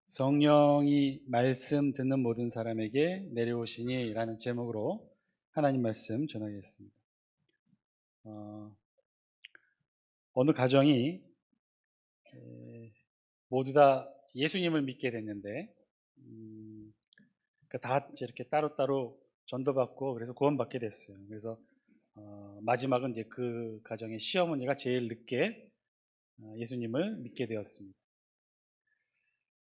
성령이 말씀 듣는 모든 사람에게 내려오시니 라는 제목으로 하나님 말씀 전하겠습니다. 어느 가정이 모두 다 예수님을 믿게 됐는데 다 이렇게 따로따로 전도받고 그래서 구원받게 됐어요. 그래서 마지막은 이제 그 가정의 시어머니가 제일 늦게 예수님을 믿게 되었습니다.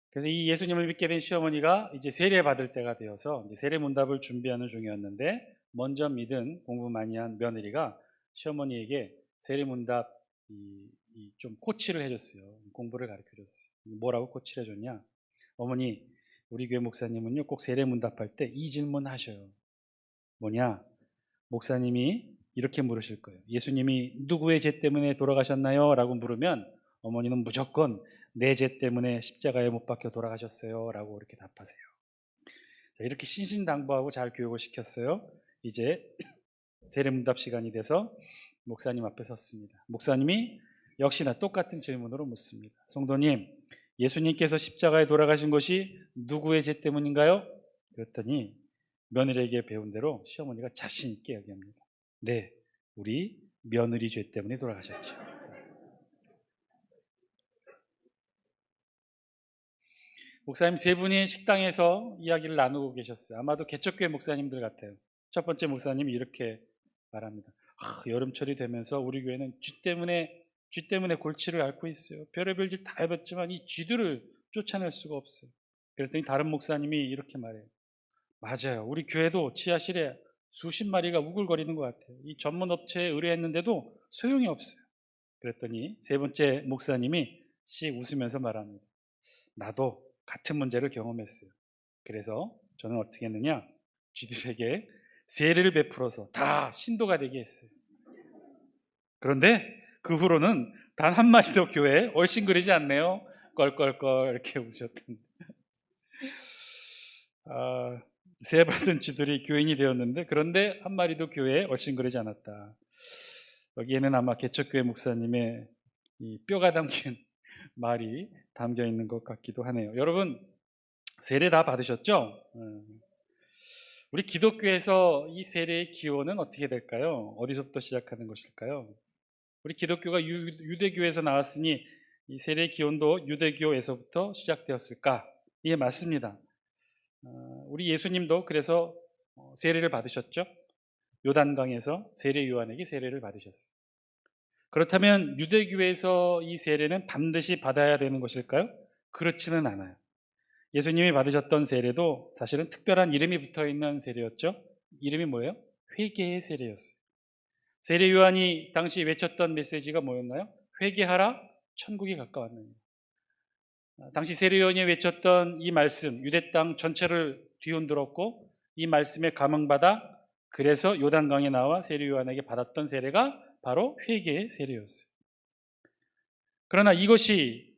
그래서 이 예수님을 믿게 된 시어머니가 이제 세례 받을 때가 되어서 이제 세례 문답을 준비하는 중이었는데 먼저 믿은 공부 많이 한 며느리가 시어머니에게 세례 문답 좀 코치를 해줬어요. 공부를 가르쳐줬어요. 뭐라고 코치를 해줬냐? 어머니, 우리 교회 목사님은요 꼭 세례 문답할 때 이 질문 하셔요. 뭐냐? 목사님이 이렇게 물으실 거예요. 예수님이 누구의 죄 때문에 돌아가셨나요? 라고 물으면 어머니는 무조건 내 죄 때문에 십자가에 못 박혀 돌아가셨어요 라고 이렇게 답하세요. 이렇게 신신당부하고 잘 교육을 시켰어요. 이제 세례문답 시간이 돼서 목사님 앞에 섰습니다. 목사님이 역시나 똑같은 질문으로 묻습니다. 성도님, 예수님께서 십자가에 돌아가신 것이 누구의 죄 때문인가요? 그랬더니 며느리에게 배운 대로 시어머니가 자신 있게 얘기합니다. 네, 우리 며느리 죄 때문에 돌아가셨죠. 목사님 세 분이 식당에서 이야기를 나누고 계셨어요. 아마도 개척교회 목사님들 같아요. 첫 번째 목사님이 이렇게 말합니다. 여름철이 되면서 우리 교회는 쥐 때문에 골치를 앓고 있어요. 별의별 일 다 해봤지만 이 쥐들을 쫓아낼 수가 없어요. 그랬더니 다른 목사님이 이렇게 말해요. 맞아요. 우리 교회도 지하실에 수십 마리가 우글거리는 것 같아요. 이 전문 업체에 의뢰했는데도 소용이 없어요. 그랬더니 세 번째 목사님이 씩 웃으면서 말합니다. 나도 같은 문제를 경험했어요. 그래서 저는 어떻게 했느냐? 쥐들에게 세례를 베풀어서 다 신도가 되게 했어요. 그런데 그 후로는 단 한마디도 교회에 얼씬거리지 않네요. 껄껄껄 이렇게 웃으셨던. 세례 받은 쥐들이 교인이 되었는데 그런데 한 마리도 교회에 얼씬거리지 않았다. 여기에는 아마 개척교회 목사님의 이 뼈가 담긴 말이 담겨 있는 것 같기도 하네요. 여러분 세례 다 받으셨죠? 우리 기독교에서 이 세례의 기원은 어떻게 될까요? 어디서부터 시작하는 것일까요? 우리 기독교가 유대교에서 나왔으니 이 세례의 기원도 유대교에서부터 시작되었을까? 이게 맞습니다. 우리 예수님도 그래서 세례를 받으셨죠? 요단강에서 세례 요한에게 세례를 받으셨어요. 그렇다면 유대교에서 이 세례는 반드시 받아야 되는 것일까요? 그렇지는 않아요. 예수님이 받으셨던 세례도 사실은 특별한 이름이 붙어있는 세례였죠. 이름이 뭐예요? 회개의 세례였어요. 세례 요한이 당시 외쳤던 메시지가 뭐였나요? 회개하라, 천국이 가까웠느니라. 당시 세례 요한이 외쳤던 이 말씀, 유대 땅 전체를 뒤흔들었고 이 말씀에 감흥받아 그래서 요단강에 나와 세례 요한에게 받았던 세례가 바로 회개의 세례였어요. 그러나 이것이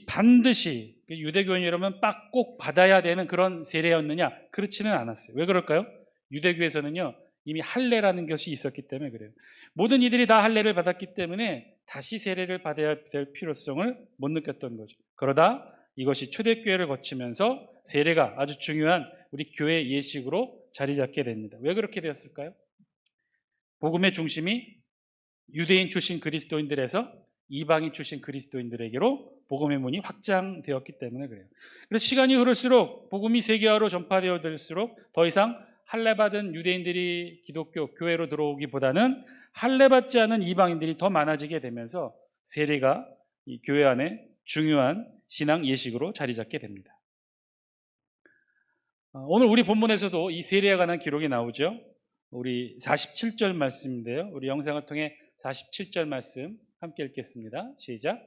반드시 유대교인이라면 꼭 받아야 되는 그런 세례였느냐? 그렇지는 않았어요. 왜 그럴까요? 유대교에서는요 이미 할례라는 것이 있었기 때문에 그래요. 모든 이들이 다 할례를 받았기 때문에 다시 세례를 받아야 될 필요성을 못 느꼈던 거죠. 그러다 이것이 초대교회를 거치면서 세례가 아주 중요한 우리 교회 예식으로 자리 잡게 됩니다. 왜 그렇게 되었을까요? 복음의 중심이 유대인 출신 그리스도인들에서 이방인 출신 그리스도인들에게로 복음의 문이 확장되었기 때문에 그래요. 그래서 시간이 흐를수록 복음이 세계화로 전파되어질수록 더 이상 할례받은 유대인들이 기독교 교회로 들어오기보다는 할례받지 않은 이방인들이 더 많아지게 되면서 세례가 이 교회 안에 중요한 신앙 예식으로 자리 잡게 됩니다. 오늘 우리 본문에서도 이 세례에 관한 기록이 나오죠. 우리 47절 말씀인데요. 우리 영상을 통해 47절 말씀 함께 읽겠습니다. 시작.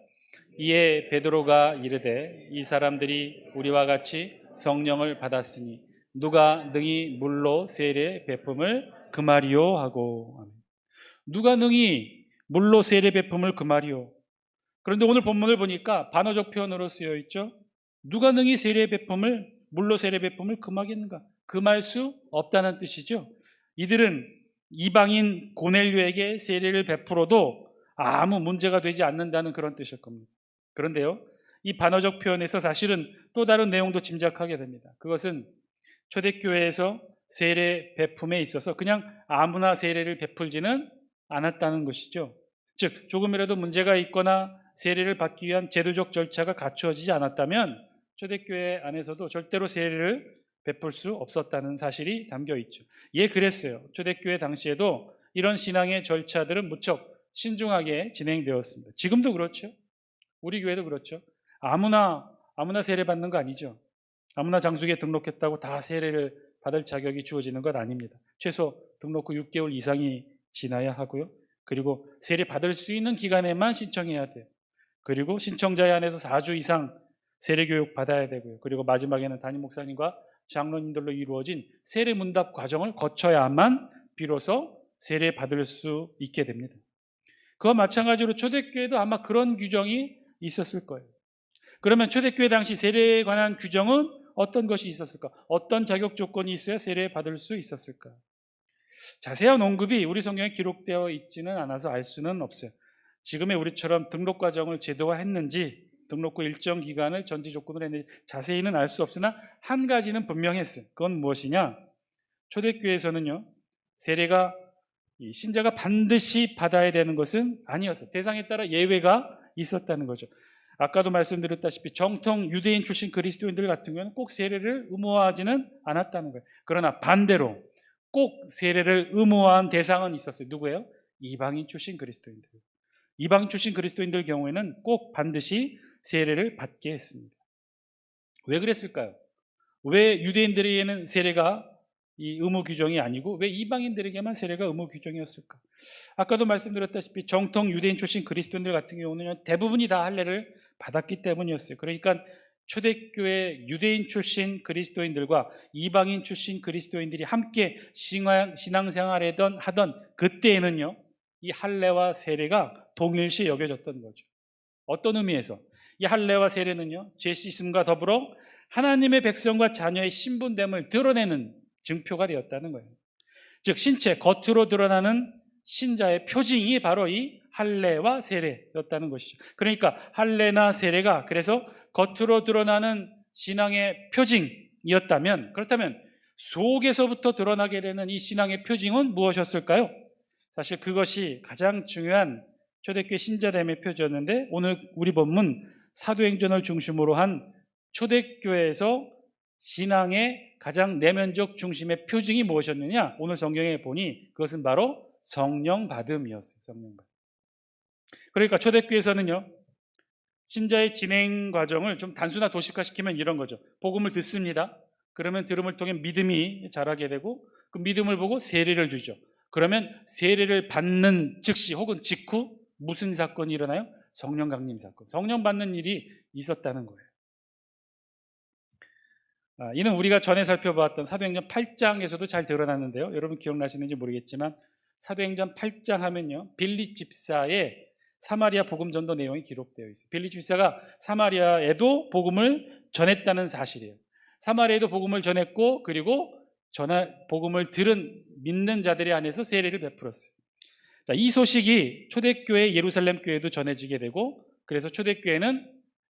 이에 베드로가 이르되 이 사람들이 우리와 같이 성령을 받았으니 누가 능히 물로 세례 베품을 금하리요 하고. 누가 능히 물로 세례 베품을 금하리요. 그런데 오늘 본문을 보니까 반어적 표현으로 쓰여 있죠. 누가 능히 물로 세례 베품을 금하겠는가? 금할 수 없다는 뜻이죠. 이들은 이방인 고넬료에게 세례를 베풀어도 아무 문제가 되지 않는다는 그런 뜻일 겁니다. 그런데요, 이 반어적 표현에서 사실은 또 다른 내용도 짐작하게 됩니다. 그것은 초대교회에서 세례 베품에 있어서 그냥 아무나 세례를 베풀지는 않았다는 것이죠. 즉 조금이라도 문제가 있거나 세례를 받기 위한 제도적 절차가 갖추어지지 않았다면 초대교회 안에서도 절대로 세례를 베풀 수 없었다는 사실이 담겨 있죠. 예, 그랬어요. 초대교회 당시에도 이런 신앙의 절차들은 무척 신중하게 진행되었습니다. 지금도 그렇죠. 우리 교회도 그렇죠. 아무나 세례 받는 거 아니죠. 아무나 장수교에 등록했다고 다 세례를 받을 자격이 주어지는 것 아닙니다. 최소 등록 후 6개월 이상이 지나야 하고요. 그리고 세례 받을 수 있는 기간에만 신청해야 돼요. 그리고 신청자에 한해서 4주 이상 세례 교육 받아야 되고요. 그리고 마지막에는 담임 목사님과 장로님들로 이루어진 세례 문답 과정을 거쳐야만 비로소 세례 받을 수 있게 됩니다. 그와 마찬가지로 초대교회도 아마 그런 규정이 있었을 거예요. 그러면 초대교회 당시 세례에 관한 규정은 어떤 것이 있었을까? 어떤 자격 조건이 있어야 세례 받을 수 있었을까? 자세한 언급이 우리 성경에 기록되어 있지는 않아서 알 수는 없어요. 지금의 우리처럼 등록 과정을 제도화했는지 등록 후 일정 기간을 전제 조건으로 했는지 자세히는 알 수 없으나 한 가지는 분명했어요. 그건 무엇이냐? 초대교회에서는요, 세례가 신자가 반드시 받아야 되는 것은 아니었어요. 대상에 따라 예외가 있었다는 거죠. 아까도 말씀드렸다시피 정통 유대인 출신 그리스도인들 같은 경우는 꼭 세례를 의무화하지는 않았다는 거예요. 그러나 반대로 꼭 세례를 의무화한 대상은 있었어요. 누구예요? 이방인 출신 그리스도인들. 이방인 출신 그리스도인들 경우에는 꼭 반드시 세례를 받게 했습니다. 왜 그랬을까요? 왜 유대인들에게는 세례가 이 의무 규정이 아니고 왜 이방인들에게만 세례가 의무 규정이었을까? 아까도 말씀드렸다시피 정통 유대인 출신 그리스도인들 같은 경우는 대부분이 다 할례를 받았기 때문이었어요. 그러니까 초대교회 유대인 출신 그리스도인들과 이방인 출신 그리스도인들이 함께 신앙생활을 하던 그때에는요, 이 할례와 세례가 동일시 여겨졌던 거죠. 어떤 의미에서? 이 할례와 세례는요, 죄 씻음과 더불어 하나님의 백성과 자녀의 신분됨을 드러내는 증표가 되었다는 거예요. 즉 신체 겉으로 드러나는 신자의 표징이 바로 이 할례와 세례였다는 것이죠. 그러니까 할례나 세례가 그래서 겉으로 드러나는 신앙의 표징이었다면, 그렇다면 속에서부터 드러나게 되는 이 신앙의 표징은 무엇이었을까요? 사실 그것이 가장 중요한 초대교회 신자됨의 표지였는데, 오늘 우리 본문 사도행전을 중심으로 한 초대교회에서 신앙의 가장 내면적 중심의 표징이 무엇이었느냐? 오늘 성경에 보니 그것은 바로 성령 받음이었어요. 성령 받음. 그러니까 초대교회에서는요, 신자의 진행 과정을 좀 단순화 도식화시키면 이런 거죠. 복음을 듣습니다. 그러면 들음을 통해 믿음이 자라게 되고 그 믿음을 보고 세례를 주죠. 그러면 세례를 받는 즉시 혹은 직후 무슨 사건이 일어나요? 성령 강림 사건. 성령 받는 일이 있었다는 거예요. 이는 우리가 전에 살펴보았던 사도행전 8장에서도 잘 드러났는데요. 여러분 기억나시는지 모르겠지만 사도행전 8장 하면요, 빌립 집사의 사마리아 복음 전도 내용이 기록되어 있어요. 빌립 집사가 사마리아에도 복음을 전했다는 사실이에요. 사마리아에도 복음을 전했고 그리고 복음을 들은 믿는 자들에 한해서 세례를 베풀었어요. 자, 이 소식이 초대교회 예루살렘 교회도 전해지게 되고, 그래서 초대교회는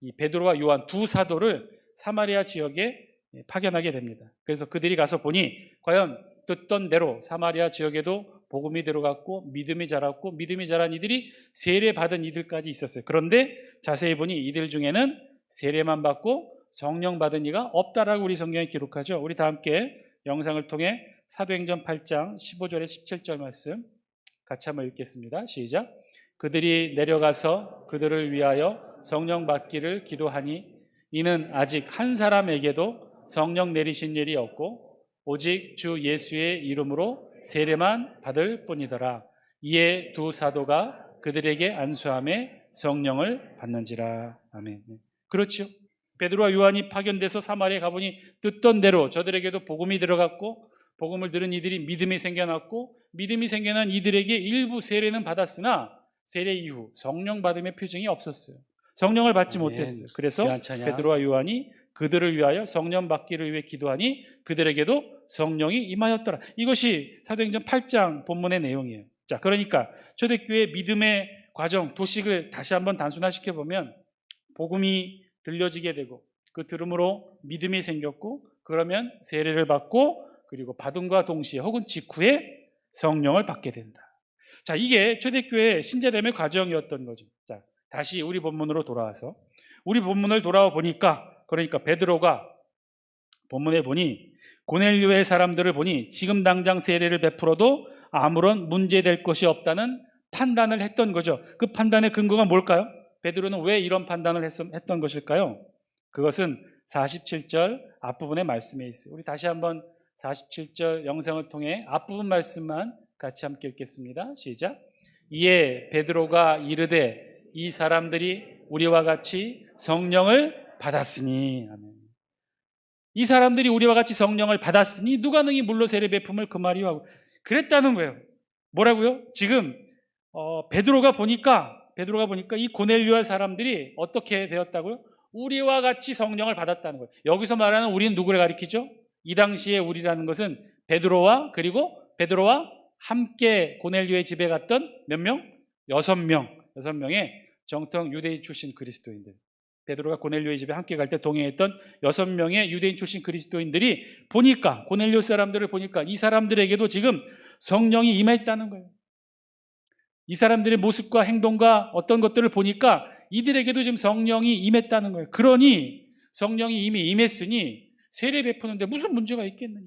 이 베드로와 요한 두 사도를 사마리아 지역에 파견하게 됩니다. 그래서 그들이 가서 보니 과연 듣던 대로 사마리아 지역에도 복음이 들어갔고 믿음이 자랐고 믿음이 자란 이들이 세례 받은 이들까지 있었어요. 그런데 자세히 보니 이들 중에는 세례만 받고 성령 받은 이가 없다라고 우리 성경에 기록하죠. 우리 다 함께 영상을 통해 사도행전 8장 15절에 17절 말씀 같이 한번 읽겠습니다. 시작. 그들이 내려가서 그들을 위하여 성령 받기를 기도하니 이는 아직 한 사람에게도 성령 내리신 일이 없고 오직 주 예수의 이름으로 세례만 받을 뿐이더라. 이에 두 사도가 그들에게 안수함에 성령을 받는지라. 아멘. 그렇죠. 베드로와 요한이 파견돼서 사마리아에 가보니 듣던 대로 저들에게도 복음이 들어갔고 복음을 들은 이들이 믿음이 생겨났고 믿음이 생겨난 이들에게 일부 세례는 받았으나 세례 이후 성령 받음의 표징이 없었어요. 성령을 받지 못했어요. 그래서 베드로와 요한이 그들을 위하여 성령 받기를 위해 기도하니 그들에게도 성령이 임하였더라. 이것이 사도행전 8장 본문의 내용이에요. 자, 그러니까 초대교회 믿음의 과정, 도식을 다시 한번 단순화시켜보면 복음이 들려지게 되고 그 들음으로 믿음이 생겼고 그러면 세례를 받고 그리고 받음과 동시에 혹은 직후에 성령을 받게 된다. 자, 이게 초대교회의 신자됨의 과정이었던 거죠. 자, 다시 우리 본문으로 돌아와서 우리 본문을 돌아와 보니까 그러니까 베드로가 본문에 보니 고넬료의 사람들을 보니 지금 당장 세례를 베풀어도 아무런 문제될 것이 없다는 판단을 했던 거죠. 그 판단의 근거가 뭘까요? 베드로는 왜 이런 판단을 했던 것일까요? 그것은 47절 앞부분의 말씀에 있어요. 우리 다시 한번 47절 영상을 통해 앞부분 말씀만 같이 함께 읽겠습니다. 시작. 이에 베드로가 이르되 이 사람들이 우리와 같이 성령을 받았으니. 아멘. 이 사람들이 우리와 같이 성령을 받았으니 누가 능히 물로 세례 베품을 그 말이요 하고 그랬다는 거예요. 뭐라고요? 지금 베드로가 보니까 이 고넬료의 사람들이 어떻게 되었다고요? 우리와 같이 성령을 받았다는 거예요. 여기서 말하는 우리는 누구를 가리키죠? 이 당시에 우리라는 것은 베드로와 그리고 베드로와 함께 고넬료의 집에 갔던 몇 명? 6명의 정통 유대인 출신 그리스도인들. 베드로가 고넬료의 집에 함께 갈 때 동행했던 6명의 유대인 출신 그리스도인들이 보니까 고넬료 사람들을 보니까 이 사람들에게도 지금 성령이 임했다는 거예요. 이 사람들의 모습과 행동과 어떤 것들을 보니까 이들에게도 지금 성령이 임했다는 거예요. 그러니 성령이 이미 임했으니 세례 베푸는데 무슨 문제가 있겠느냐.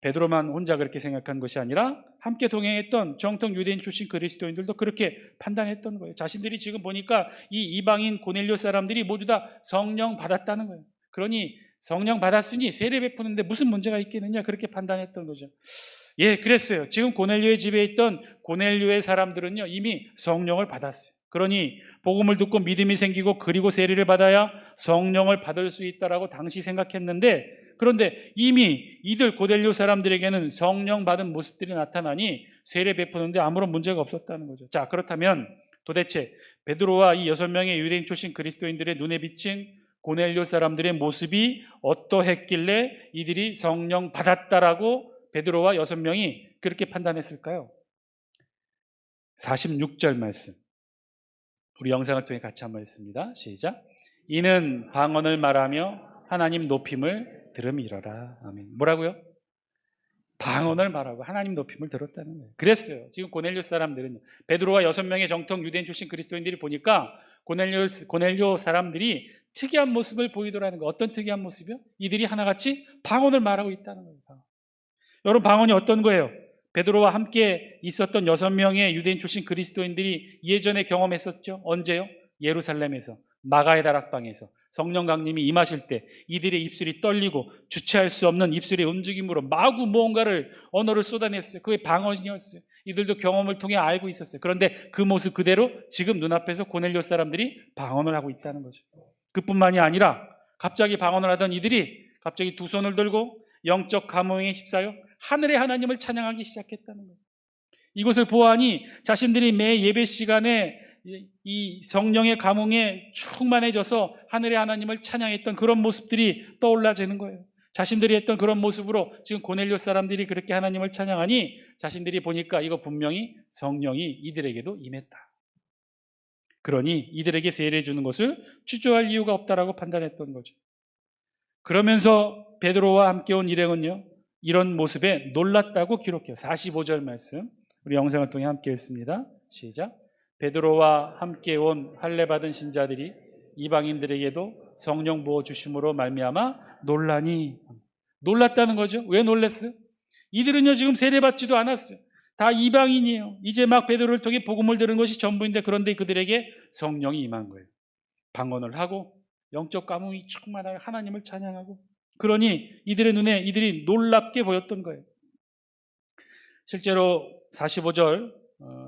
베드로만 혼자 그렇게 생각한 것이 아니라 함께 동행했던 정통 유대인 출신 그리스도인들도 그렇게 판단했던 거예요. 자신들이 지금 보니까 이 이방인 고넬료 사람들이 모두 다 성령 받았다는 거예요. 그러니 성령 받았으니 세례 베푸는데 무슨 문제가 있겠느냐 그렇게 판단했던 거죠. 예, 그랬어요. 지금 고넬료의 집에 있던 고넬료의 사람들은요 이미 성령을 받았어요. 그러니 복음을 듣고 믿음이 생기고 그리고 세례를 받아야 성령을 받을 수 있다라고 당시 생각했는데 그런데 이미 이들 고넬료 사람들에게는 성령 받은 모습들이 나타나니 세례 베푸는데 아무런 문제가 없었다는 거죠. 자, 그렇다면 도대체 베드로와 이 6명의 유대인 출신 그리스도인들의 눈에 비친 고넬료 사람들의 모습이 어떠했길래 이들이 성령 받았다라고 베드로와 6명이 그렇게 판단했을까요? 46절 말씀 우리 영상을 통해 같이 한번 읽습니다. 시작. 이는 방언을 말하며 하나님 높임을 들음이러라. 아멘. 뭐라고요? 방언을 말하고 하나님 높임을 들었다는 거예요. 그랬어요. 지금 고넬료 사람들은 베드로와 6명의 정통 유대인 출신 그리스도인들이 보니까 고넬료 사람들이 특이한 모습을 보이더라는 거예요. 어떤 특이한 모습이요? 이들이 하나같이 방언을 말하고 있다는 거예요. 여러분 방언이 어떤 거예요? 베드로와 함께 있었던 6명의 유대인 출신 그리스도인들이 예전에 경험했었죠. 언제요? 예루살렘에서 마가의 다락방에서 성령 강림이 임하실 때 이들의 입술이 떨리고 주체할 수 없는 입술의 움직임으로 마구 무언가를 언어를 쏟아냈어요. 그게 방언이었어요. 이들도 경험을 통해 알고 있었어요. 그런데 그 모습 그대로 지금 눈앞에서 고넬료 사람들이 방언을 하고 있다는 거죠. 그뿐만이 아니라 갑자기 방언을 하던 이들이 갑자기 두 손을 들고 영적 감흥에 휩싸여 하늘의 하나님을 찬양하기 시작했다는 거예요. 이것을 보아하니 자신들이 매 예배 시간에 이 성령의 감흥에 충만해져서 하늘의 하나님을 찬양했던 그런 모습들이 떠올라지는 거예요. 자신들이 했던 그런 모습으로 지금 고넬료 사람들이 그렇게 하나님을 찬양하니 자신들이 보니까 이거 분명히 성령이 이들에게도 임했다. 그러니 이들에게 세례 주는 것을 주저할 이유가 없다라고 판단했던 거죠. 그러면서 베드로와 함께 온 일행은요 이런 모습에 놀랐다고 기록해요. 45절 말씀 우리 영상을 통해 함께 읽습니다. 시작. 베드로와 함께 온 할례 받은 신자들이 이방인들에게도 성령 부어 주심으로 말미암아 놀라니. 놀랐다는 거죠. 왜 놀랐어요? 이들은요 지금 세례 받지도 않았어요. 다 이방인이에요. 이제 막 베드로를 통해 복음을 들은 것이 전부인데 그런데 그들에게 성령이 임한 거예요. 방언을 하고 영적 감흥이 충만하게 하나님을 찬양하고 그러니 이들의 눈에 이들이 놀랍게 보였던 거예요. 실제로 45절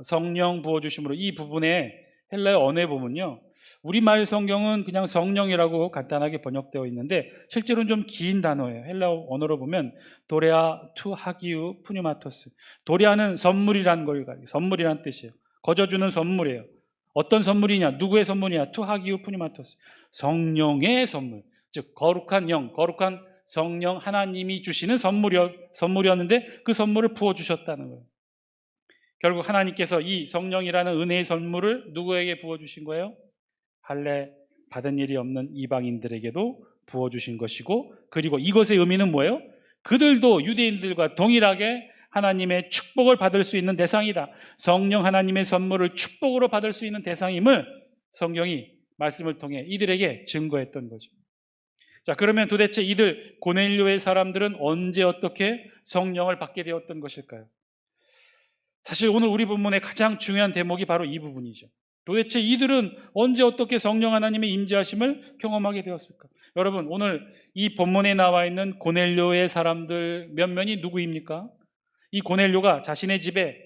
성령 부어주심으로 이 부분에 헬라어 언어에 보면요 우리말 성경은 그냥 성령이라고 간단하게 번역되어 있는데 실제로는 좀 긴 단어예요. 헬라어 언어로 보면 도레아 투 하기우 푸뉴마토스. 도레아는 선물이란 걸 선물이란 뜻이에요. 거저주는 선물이에요. 어떤 선물이냐? 누구의 선물이냐? 투 하기우 푸뉴마토스. 성령의 선물. 즉 거룩한 영, 거룩한 성령 하나님이 주시는 선물이었는데 그 선물을 부어주셨다는 거예요. 결국 하나님께서 이 성령이라는 은혜의 선물을 누구에게 부어주신 거예요? 할례 받은 일이 없는 이방인들에게도 부어주신 것이고, 그리고 이것의 의미는 뭐예요? 그들도 유대인들과 동일하게 하나님의 축복을 받을 수 있는 대상이다. 성령 하나님의 선물을 축복으로 받을 수 있는 대상임을 성경이 말씀을 통해 이들에게 증거했던 거죠. 자, 그러면 도대체 이들 고넬료의 사람들은 언제 어떻게 성령을 받게 되었던 것일까요? 사실 오늘 우리 본문의 가장 중요한 대목이 바로 이 부분이죠. 도대체 이들은 언제 어떻게 성령 하나님의 임재하심을 경험하게 되었을까? 여러분, 오늘 이 본문에 나와 있는 고넬료의 사람들 몇 명이 누구입니까? 이 고넬료가 자신의 집에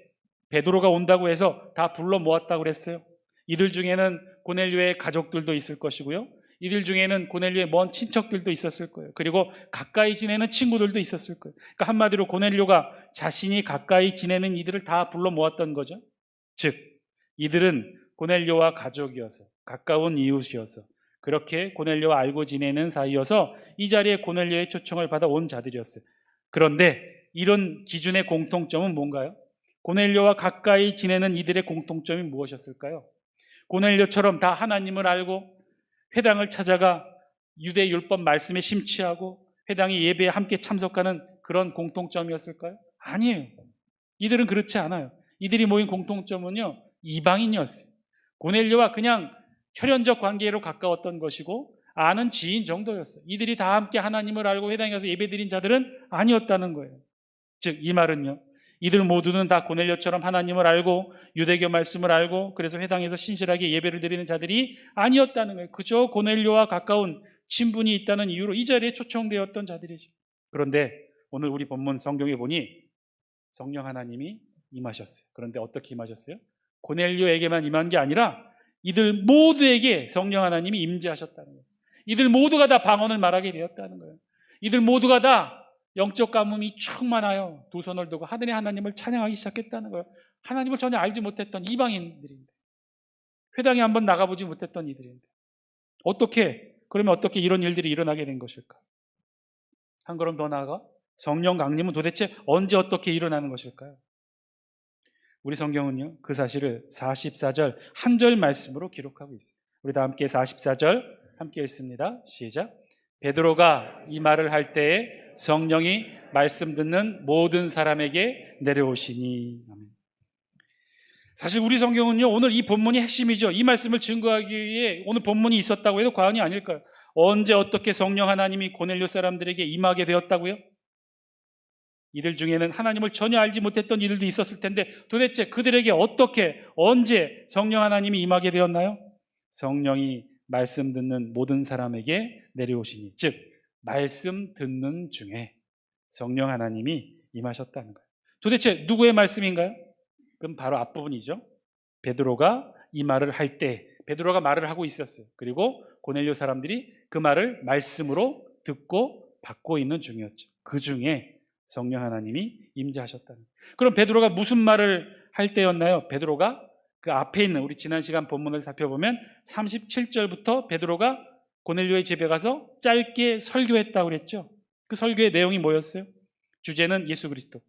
베드로가 온다고 해서 다 불러 모았다고 그랬어요. 이들 중에는 고넬료의 가족들도 있을 것이고요, 이들 중에는 고넬료의 먼 친척들도 있었을 거예요. 그리고 가까이 지내는 친구들도 있었을 거예요. 그러니까 한마디로 고넬료가 자신이 가까이 지내는 이들을 다 불러 모았던 거죠. 즉, 이들은 고넬료와 가족이어서, 가까운 이웃이어서, 그렇게 고넬료와 알고 지내는 사이여서 이 자리에 고넬료의 초청을 받아 온 자들이었어요. 그런데 이런 기준의 공통점은 뭔가요? 고넬료와 가까이 지내는 이들의 공통점이 무엇이었을까요? 고넬료처럼 다 하나님을 알고 회당을 찾아가 유대 율법 말씀에 심취하고 회당의 예배에 함께 참석하는 그런 공통점이었을까요? 아니에요. 이들은 그렇지 않아요. 이들이 모인 공통점은요, 이방인이었어요. 고넬료와 그냥 혈연적 관계로 가까웠던 것이고 아는 지인 정도였어요. 이들이 다 함께 하나님을 알고 회당에 가서 예배드린 자들은 아니었다는 거예요. 즉, 이 말은요, 이들 모두는 다 고넬료처럼 하나님을 알고 유대교 말씀을 알고 그래서 회당에서 신실하게 예배를 드리는 자들이 아니었다는 거예요. 그저 고넬료와 가까운 친분이 있다는 이유로 이 자리에 초청되었던 자들이죠. 그런데 오늘 우리 본문 성경에 보니 성령 하나님이 임하셨어요. 그런데 어떻게 임하셨어요? 고넬료에게만 임한 게 아니라 이들 모두에게 성령 하나님이 임재하셨다는 거예요. 이들 모두가 다 방언을 말하게 되었다는 거예요. 이들 모두가 다 영적 가뭄이 충만하여 두 손을 두고 하늘의 하나님을 찬양하기 시작했다는 거예요. 하나님을 전혀 알지 못했던 이방인들인데, 회당에 한번 나가보지 못했던 이들인데, 그러면 어떻게 이런 일들이 일어나게 된 것일까? 한 걸음 더 나아가 성령 강림은 도대체 언제 어떻게 일어나는 것일까요? 우리 성경은요, 그 사실을 44절 한 절 말씀으로 기록하고 있어요. 우리 다 함께 44절 함께 읽습니다. 시작. 베드로가 이 말을 할 때에 성령이 말씀 듣는 모든 사람에게 내려오시니. 아멘. 사실 우리 성경은요, 오늘 이 본문이 핵심이죠. 이 말씀을 증거하기 위해 오늘 본문이 있었다고 해도 과언이 아닐까요? 언제 어떻게 성령 하나님이 고넬료 사람들에게 임하게 되었다고요? 이들 중에는 하나님을 전혀 알지 못했던 이들도 있었을 텐데 도대체 그들에게 어떻게, 언제 성령 하나님이 임하게 되었나요? 성령이 말씀 듣는 모든 사람에게 내려오시니, 즉 말씀 듣는 중에 성령 하나님이 임하셨다는 거예요. 도대체 누구의 말씀인가요? 그럼 바로 앞부분이죠. 베드로가 이 말을 할 때 베드로가 말을 하고 있었어요. 그리고 고넬료 사람들이 그 말을 말씀으로 듣고 받고 있는 중이었죠. 그 중에 성령 하나님이 임재하셨다는 거예요. 그럼 베드로가 무슨 말을 할 때였나요? 베드로가 그 앞에 있는, 우리 지난 시간 본문을 살펴보면 37절부터 베드로가 고넬료의 집에 가서 짧게 설교했다고 그랬죠. 그 설교의 내용이 뭐였어요? 주제는 예수 그리스도.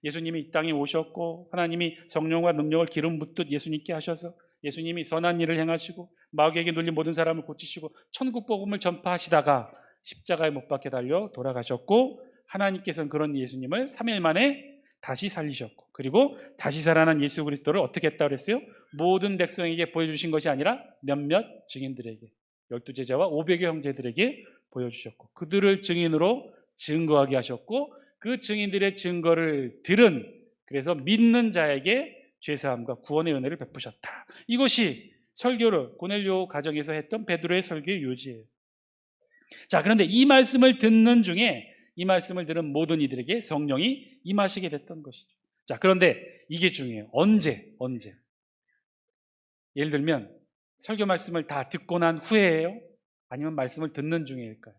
예수님이 이 땅에 오셨고 하나님이 성령과 능력을 기름 붓듯 예수님께 하셔서 예수님이 선한 일을 행하시고 마귀에게 눌린 모든 사람을 고치시고 천국 복음을 전파하시다가 십자가에 못 박혀 달려 돌아가셨고, 하나님께서는 그런 예수님을 3일 만에 다시 살리셨고, 그리고 다시 살아난 예수 그리스도를 어떻게 했다고 그랬어요? 모든 백성에게 보여주신 것이 아니라 몇몇 증인들에게, 12제자와 500여 형제들에게 보여주셨고, 그들을 증인으로 증거하게 하셨고, 그 증인들의 증거를 들은, 그래서 믿는 자에게 죄사함과 구원의 은혜를 베푸셨다. 이것이 설교를 고넬료 가정에서 했던 베드로의 설교의 요지예요. 자, 그런데 이 말씀을 듣는 중에 이 말씀을 들은 모든 이들에게 성령이 임하시게 됐던 것이죠. 자, 그런데 이게 중요해요. 언제? 예를 들면 설교 말씀을 다 듣고 난 후에예요? 아니면 말씀을 듣는 중일까요?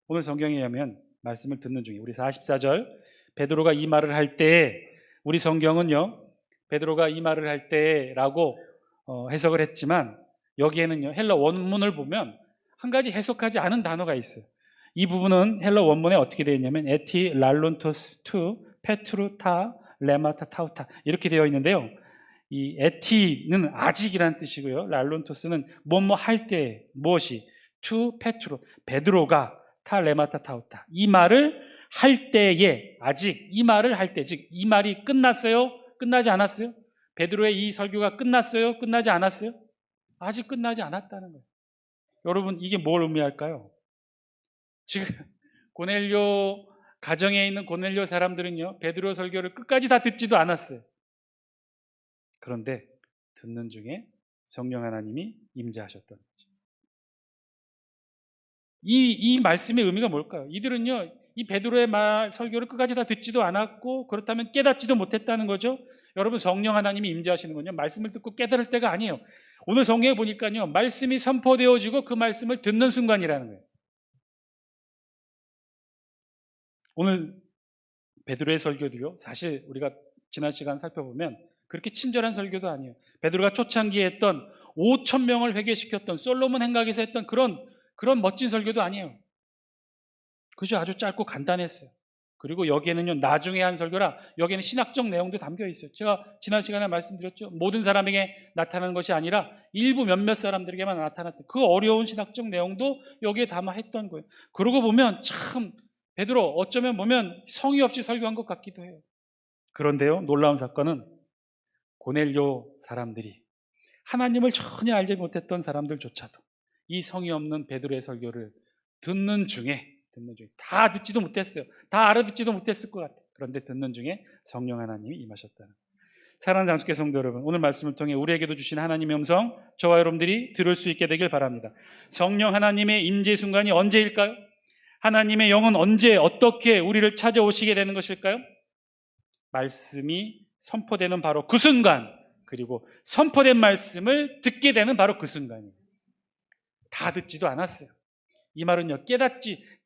오늘 성경에 의하면 말씀을 듣는 중에, 우리 44절 베드로가 이 말을 할 때에, 우리 성경은요 베드로가 이 말을 할 때라고 해석을 했지만 여기에는요 헬라 원문을 보면 한 가지 해석하지 않은 단어가 있어요. 이 부분은 헬라 원문에 어떻게 되어 있냐면 에티 랄론토스 투 페트루 타 레마타 타우타 이렇게 되어 있는데요, 이 에티는 아직이란 뜻이고요. 랄론토스는 뭐뭐 할 때, 무엇이, 투 페트로, 베드로가 타 레마타 타우타, 이 말을 할 때에, 아직 이 말을 할 때, 즉 이 말이 끝났어요? 끝나지 않았어요? 베드로의 이 설교가 끝났어요? 끝나지 않았어요? 아직 끝나지 않았다는 거예요. 여러분, 이게 뭘 의미할까요? 지금 고넬료 가정에 있는 고넬료 사람들은요, 베드로 설교를 끝까지 다 듣지도 않았어요. 그런데 듣는 중에 성령 하나님이 임재하셨던 거죠. 이 말씀의 의미가 뭘까요? 이들은요, 이 베드로의 설교를 끝까지 다 듣지도 않았고, 그렇다면 깨닫지도 못했다는 거죠. 여러분, 성령 하나님이 임재하시는 건요, 말씀을 듣고 깨달을 때가 아니에요. 오늘 성경에 보니까요, 말씀이 선포되어지고 그 말씀을 듣는 순간이라는 거예요. 오늘 베드로의 설교도요, 사실 우리가 지난 시간 살펴보면 그렇게 친절한 설교도 아니에요. 베드로가 초창기에 했던 5천 명을 회개시켰던 솔로몬 행각에서 했던 그런 멋진 설교도 아니에요. 그죠? 아주 짧고 간단했어요. 그리고 여기에는요, 나중에 한 설교라 여기에는 신학적 내용도 담겨 있어요. 제가 지난 시간에 말씀드렸죠. 모든 사람에게 나타나는 것이 아니라 일부 몇몇 사람들에게만 나타났던 그 어려운 신학적 내용도 여기에 담아했던 거예요. 그러고 보면 참 베드로 어쩌면 보면 성의 없이 설교한 것 같기도 해요. 그런데요, 놀라운 사건은 고넬료 사람들이, 하나님을 전혀 알지 못했던 사람들조차도 이 성의 없는 베드로의 설교를 듣는 중에 다 듣지도 못했어요. 다 알아듣지도 못했을 것 같아요. 그런데 듣는 중에 성령 하나님이 임하셨다는. 사랑하는 장수교 성도 여러분, 오늘 말씀을 통해 우리에게도 주신 하나님의 음성, 저와 여러분들이 들을 수 있게 되길 바랍니다. 성령 하나님의 임재 순간이 언제일까요? 하나님의 영은 언제 어떻게 우리를 찾아오시게 되는 것일까요? 말씀이 선포되는 바로 그 순간, 그리고 선포된 말씀을 듣게 되는 바로 그 순간이에요. 다 듣지도 않았어요. 이 말은요,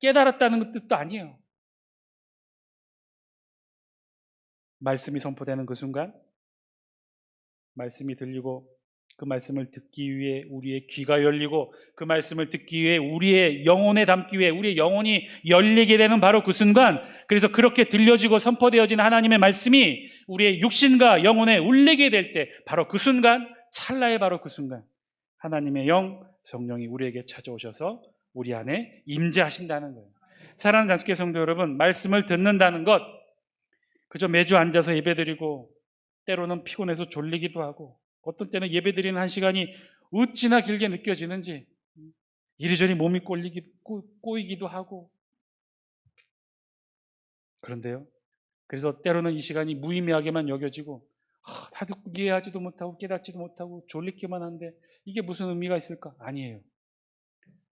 깨달았다는 뜻도 아니에요. 말씀이 선포되는 그 순간, 말씀이 들리고 그 말씀을 듣기 위해 우리의 귀가 열리고 그 말씀을 듣기 위해 우리의 영혼에 담기 위해 우리의 영혼이 열리게 되는 바로 그 순간, 그래서 그렇게 들려지고 선포되어진 하나님의 말씀이 우리의 육신과 영혼에 울리게 될 때 바로 그 순간, 찰나의 바로 그 순간 하나님의 영, 성령이 우리에게 찾아오셔서 우리 안에 임재하신다는 거예요. 사랑하는 장수교 성도 여러분, 말씀을 듣는다는 것, 그저 매주 앉아서 예배드리고 때로는 피곤해서 졸리기도 하고 어떤 때는 예배드리는 한 시간이 어찌나 길게 느껴지는지 이리저리 몸이 꼬이기도 하고, 그런데요, 그래서 때로는 이 시간이 무의미하게만 여겨지고 다 듣고 이해하지도 못하고 깨닫지도 못하고 졸리기만 한데 이게 무슨 의미가 있을까? 아니에요.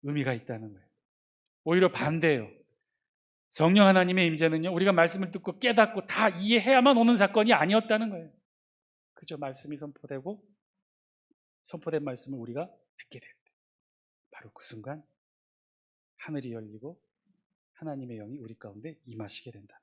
의미가 있다는 거예요. 오히려 반대예요. 성령 하나님의 임재는요, 우리가 말씀을 듣고 깨닫고 다 이해해야만 오는 사건이 아니었다는 거예요. 그저 말씀이 선포된 말씀을 우리가 듣게 될 때 바로 그 순간 하늘이 열리고 하나님의 영이 우리 가운데 임하시게 된다.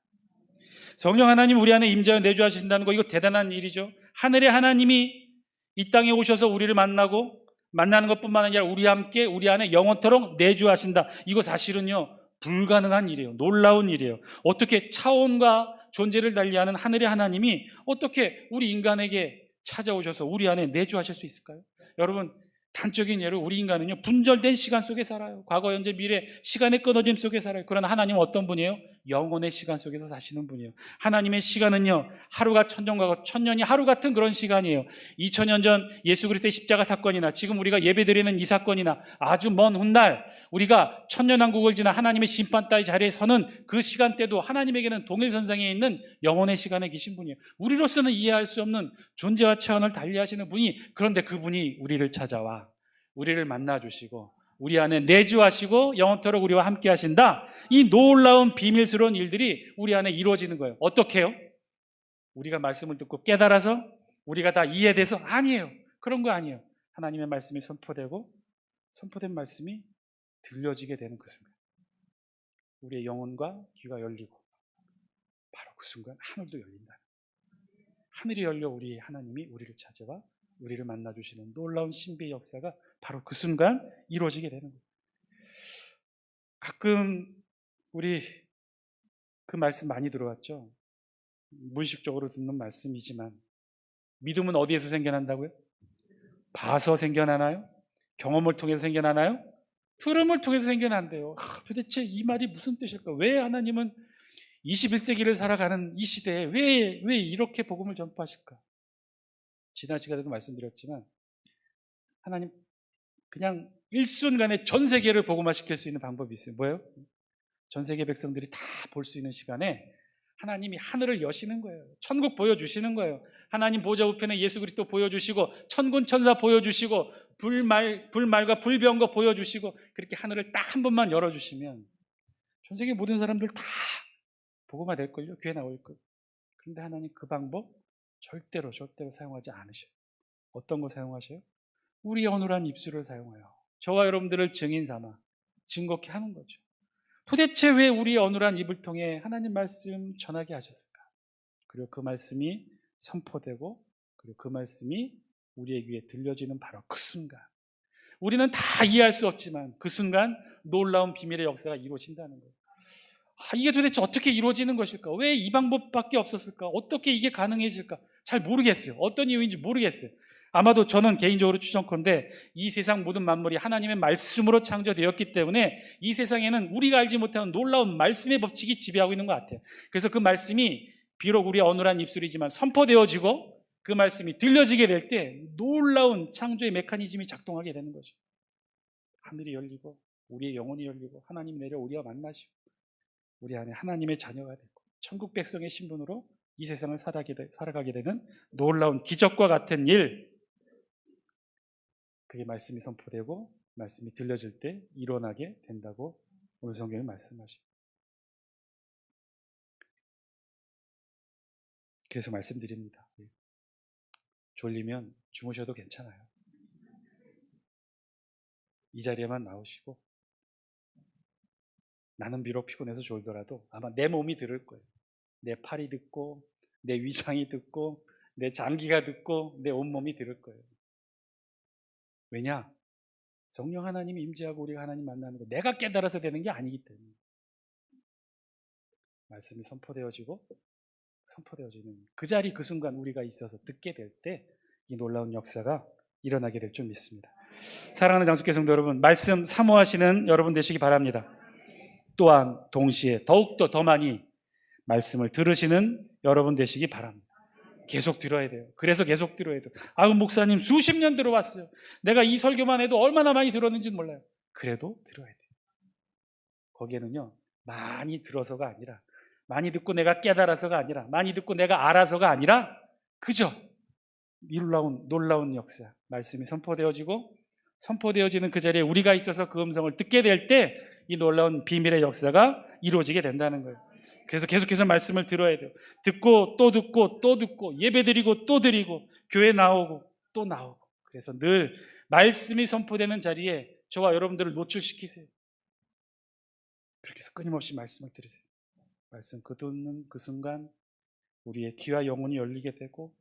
성령 하나님 우리 안에 임재하여 내주하신다는 거, 이거 대단한 일이죠. 하늘의 하나님이 이 땅에 오셔서 우리를 만나는 것뿐만 아니라 우리 함께 우리 안에 영원토록 내주하신다. 이거 사실은요, 불가능한 일이에요. 놀라운 일이에요. 어떻게 차원과 존재를 달리하는 하늘의 하나님이 어떻게 우리 인간에게 찾아오셔서 우리 안에 내주하실 수 있을까요? 여러분, 단적인 예로 우리 인간은요, 분절된 시간 속에 살아요. 과거, 현재, 미래, 시간의 끊어짐 속에 살아요. 그러나 하나님은 어떤 분이에요? 영혼의 시간 속에서 사시는 분이에요. 하나님의 시간은요, 하루가 천년과 천년이 하루 같은 그런 시간이에요. 2000년 전 예수 그리스도의 십자가 사건이나 지금 우리가 예배드리는 이 사건이나 아주 먼 훗날 우리가 천년왕국을 지나 하나님의 심판대의 자리에 서는 그 시간대도 하나님에게는 동일선상에 있는 영혼의 시간에 계신 분이에요. 우리로서는 이해할 수 없는 존재와 차원을 달리하시는 분이, 그런데 그분이 우리를 찾아와 우리를 만나주시고 우리 안에 내주하시고 영원토록 우리와 함께 하신다. 이 놀라운 비밀스러운 일들이 우리 안에 이루어지는 거예요. 어떻게 해요? 우리가 말씀을 듣고 깨달아서 우리가 다 이해돼서? 아니에요. 그런 거 아니에요. 하나님의 말씀이 선포되고 선포된 말씀이 들려지게 되는 그 순간 우리의 영혼과 귀가 열리고 바로 그 순간 하늘도 열린다. 하늘이 열려 우리 하나님이 우리를 찾아와 우리를 만나주시는 놀라운 신비의 역사가 바로 그 순간 이루어지게 되는 거예요. 가끔 우리 그 말씀 많이 들어왔죠. 무의식적으로 듣는 말씀이지만 믿음은 어디에서 생겨난다고요? 봐서 생겨나나요? 경험을 통해서 생겨나나요? 들음을 통해서 생겨난대요. 도대체 이 말이 무슨 뜻일까? 왜 하나님은 21세기를 살아가는 이 시대에 왜 이렇게 복음을 전파하실까? 지난 시간에도 말씀드렸지만 하나님 그냥 일순간에 전 세계를 복음화시킬 수 있는 방법이 있어요. 뭐예요? 전 세계 백성들이 다 볼 수 있는 시간에 하나님이 하늘을 여시는 거예요. 천국 보여주시는 거예요. 하나님 보좌 우편에 예수 그리스도 보여주시고 천군 천사 보여주시고 불말과 불병거 보여주시고 그렇게 하늘을 딱 한 번만 열어주시면 전 세계 모든 사람들 다 복음화 될걸요. 교회 나올걸요. 그런데 하나님 그 방법 절대로 사용하지 않으셔요. 어떤 거 사용하셔요? 우리 어눌한 입술을 사용하여 저와 여러분들을 증인 삼아 증거케 하는 거죠. 도대체 왜 우리의 어눌한 입을 통해 하나님 말씀 전하게 하셨을까? 그리고 그 말씀이 선포되고 그리고 그 말씀이 우리의 귀에 들려지는 바로 그 순간 우리는 다 이해할 수 없지만 그 순간 놀라운 비밀의 역사가 이루어진다는 거예요. 이게 도대체 어떻게 이루어지는 것일까? 왜 이 방법밖에 없었을까? 어떻게 이게 가능해질까? 잘 모르겠어요. 어떤 이유인지 모르겠어요. 아마도 저는 개인적으로 추정컨대 이 세상 모든 만물이 하나님의 말씀으로 창조되었기 때문에 이 세상에는 우리가 알지 못하는 놀라운 말씀의 법칙이 지배하고 있는 것 같아요. 그래서 그 말씀이 비록 우리의 어눌한 입술이지만 선포되어지고 그 말씀이 들려지게 될 때 놀라운 창조의 메커니즘이 작동하게 되는 거죠. 하늘이 열리고 우리의 영혼이 열리고 하나님이 내려 우리와 만나시고 우리 안에 하나님의 자녀가 되고 천국 백성의 신분으로 이 세상을 살아가게 되는 놀라운 기적과 같은 일, 그게 말씀이 선포되고 말씀이 들려질 때 일어나게 된다고 오늘 성경이 말씀하십니다. 그래서 말씀드립니다. 졸리면 주무셔도 괜찮아요. 이 자리에만 나오시고 나는 비록 피곤해서 졸더라도 아마 내 몸이 들을 거예요. 내 팔이 듣고 내 위장이 듣고 내 장기가 듣고 내 온몸이 들을 거예요. 왜냐? 성령 하나님이 임재하고 우리가 하나님 만나는 거 내가 깨달아서 되는 게 아니기 때문에 말씀이 선포되어지는 그 자리 그 순간 우리가 있어서 듣게 될 때 이 놀라운 역사가 일어나게 될 줄 믿습니다. 사랑하는 장수교 성도 여러분, 말씀 사모하시는 여러분 되시기 바랍니다. 또한 동시에 더욱더 더 많이 말씀을 들으시는 여러분 되시기 바랍니다. 계속 들어야 돼요. 그래서 계속 들어야 돼요. 목사님 수십 년 들어왔어요. 내가 이 설교만 해도 얼마나 많이 들었는지는 몰라요. 그래도 들어야 돼요. 거기에는요 많이 들어서가 아니라 많이 듣고 내가 깨달아서가 아니라 많이 듣고 내가 알아서가 아니라 그저 놀라운 역사 말씀이 선포되어지는 그 자리에 우리가 있어서 그 음성을 듣게 될 때 이 놀라운 비밀의 역사가 이루어지게 된다는 거예요. 그래서 계속해서 말씀을 들어야 돼요. 듣고 또 듣고 또 듣고 예배드리고 또 드리고 교회 나오고 또 나오고 그래서 늘 말씀이 선포되는 자리에 저와 여러분들을 노출시키세요. 그렇게 해서 끊임없이 말씀을 들으세요. 말씀 듣는 그 순간 우리의 귀와 영혼이 열리게 되고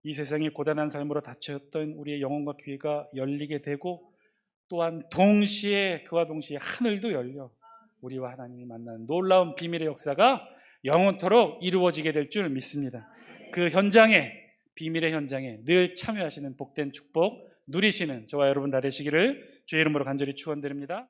이 세상의 고단한 삶으로 닫혀있던 우리의 영혼과 귀가 열리게 되고 또한 그와 동시에 하늘도 열려 우리와 하나님이 만나는 놀라운 비밀의 역사가 영원토록 이루어지게 될 줄 믿습니다. 그 현장에 비밀의 현장에 늘 참여하시는 복된 축복 누리시는 저와 여러분 다 되시기를 주의 이름으로 간절히 축원드립니다.